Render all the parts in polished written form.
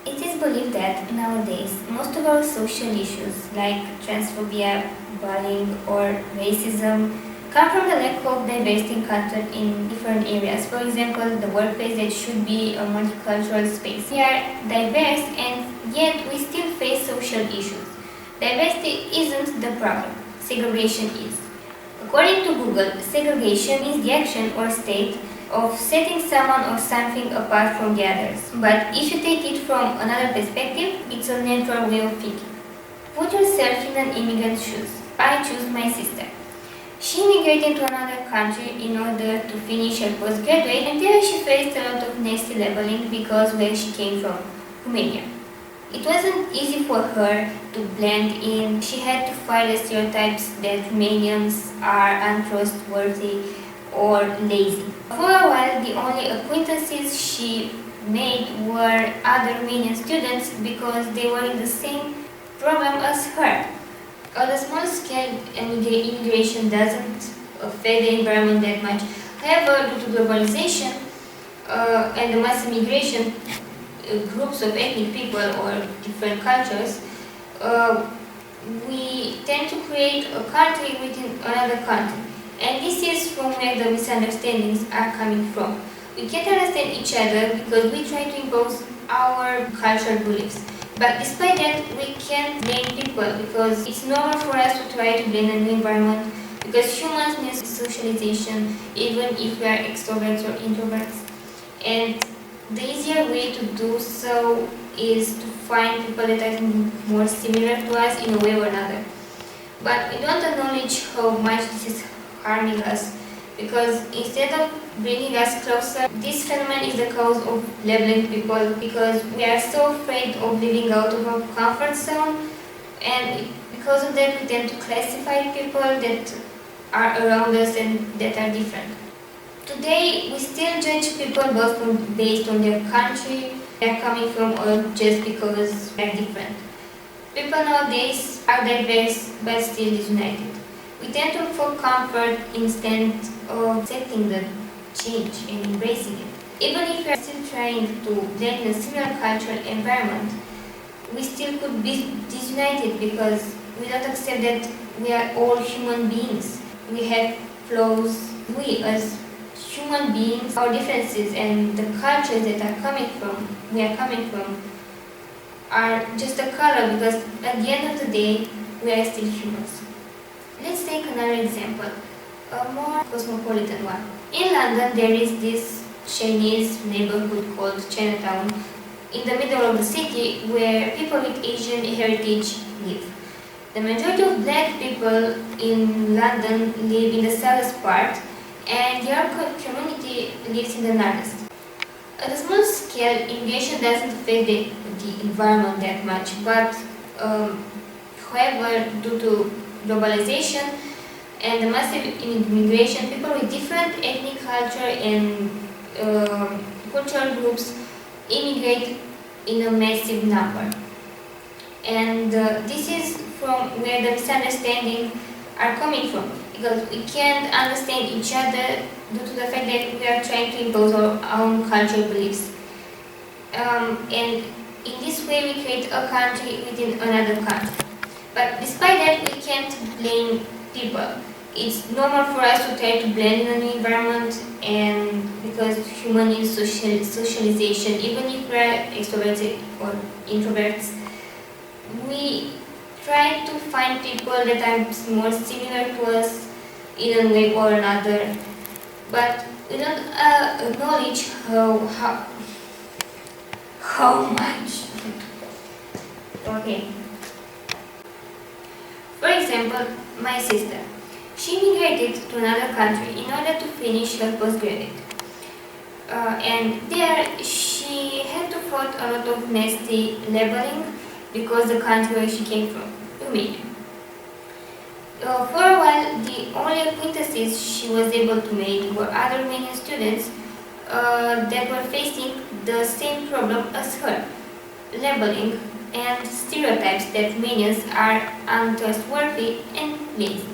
It is believed that nowadays most of our social issues like transphobia, bullying, or racism come from the lack of diversity in culture in different areas. For example, the workplace that should be a multicultural space. We are diverse and yet we still face social issues. Diversity isn't the problem, segregation is. According to Google, segregation is the action or state of setting someone or something apart from the others. But if you take it from another perspective, it's a natural way of thinking. Put yourself in an immigrant's shoes. I choose my sister. She immigrated to another country in order to finish her postgraduate, and there she faced a lot of nasty labeling because where she came from, Romania. It wasn't easy for her to blend in. She had to fight the stereotypes that Romanians are untrustworthy or lazy. For a while, the only acquaintances she made were other Romanian students because they were in the same problem as her. On a small scale, immigration doesn't affect the environment that much. However, due to globalization and the mass immigration, groups of ethnic people or different cultures, we tend to create a country within another country. And this is from where the misunderstandings are coming from. We can't understand each other because we try to impose our cultural beliefs. But despite that, we can't blame people because it's normal for us to try to blend in the environment because humans need socialization even if we are extroverts or introverts. And the easier way to do so is to find people that are more similar to us in a way or another. But we don't acknowledge how much this is harming us because instead of bringing us closer, this phenomenon is the cause of labeling people because we are so afraid of living out of our comfort zone, and because of that we tend to classify people that are around us and that are different. Today we still judge people both based on their country they are coming from or just because they are different. People nowadays are diverse but still disunited. We tend to look for comfort instead of accepting the change and embracing it. Even if we are still trying to blend in a similar cultural environment, we still could be disunited because we don't accept that we are all human beings. We have flaws. We as human beings, our differences and the cultures that we are coming from, are just a color because at the end of the day, we are still humans. Let's take another example, a more cosmopolitan one. In London, there is this Chinese neighborhood called Chinatown in the middle of the city where people with Asian heritage live. The majority of black people in London live in the southern part, and the Arab community lives in the northeast. At a small scale, immigration doesn't affect the environment that much, but however, due to globalization and the massive immigration, people with different ethnic culture and cultural groups immigrate in a massive number. And this is from where the misunderstandings are coming from, because we can't understand each other due to the fact that we are trying to impose our own cultural beliefs. And in this way we create a country within another country. But despite that, we can't blame people. It's normal for us to try to blend in a new environment, and because human needs socialization, even if we are extroverts or introverts, we try to find people that are more similar to us in a way or another. But we don't acknowledge how much. Okay. For example, my sister. She immigrated to another country in order to finish her postgraduate. And there she had to fight a lot of nasty labeling because the country where she came from, Romania. For a while, the only acquaintances she was able to make were other Romanian students that were facing the same problem as her, labeling and stereotypes that Romanians are untrustworthy and lazy.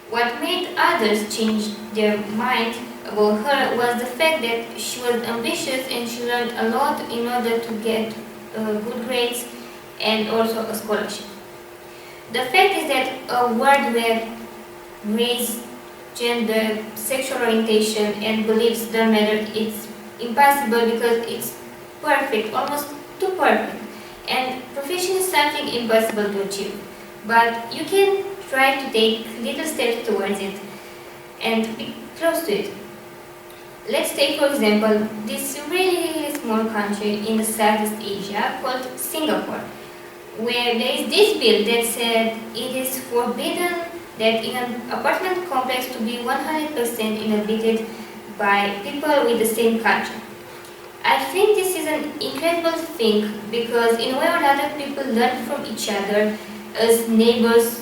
What made others change their mind about her was the fact that she was ambitious and she learned a lot in order to get good grades, and also a scholarship. The fact is that a world where race, gender, sexual orientation, and beliefs don't matter, it's impossible because it's perfect, almost too perfect. And perfection is something impossible to achieve. But you can try to take little steps towards it and be close to it. Let's take, for example, this really small country in the Southeast Asia called Singapore, where there is this bill that said it is forbidden that in an apartment complex to be 100% inhabited by people with the same culture. I think this is an incredible thing because in a way or another people learn from each other as neighbors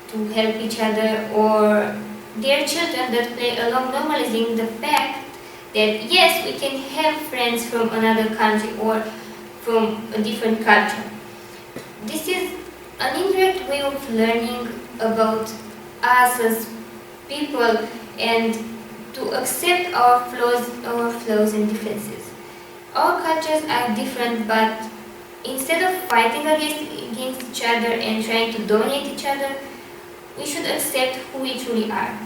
to help each other, or their children that play along, normalizing the fact that yes, we can have friends from another country or from a different culture. This is an indirect way of learning about us as people and to accept our flaws and differences. Our cultures are different, but instead of fighting against each other and trying to dominate each other, we should accept who we truly are.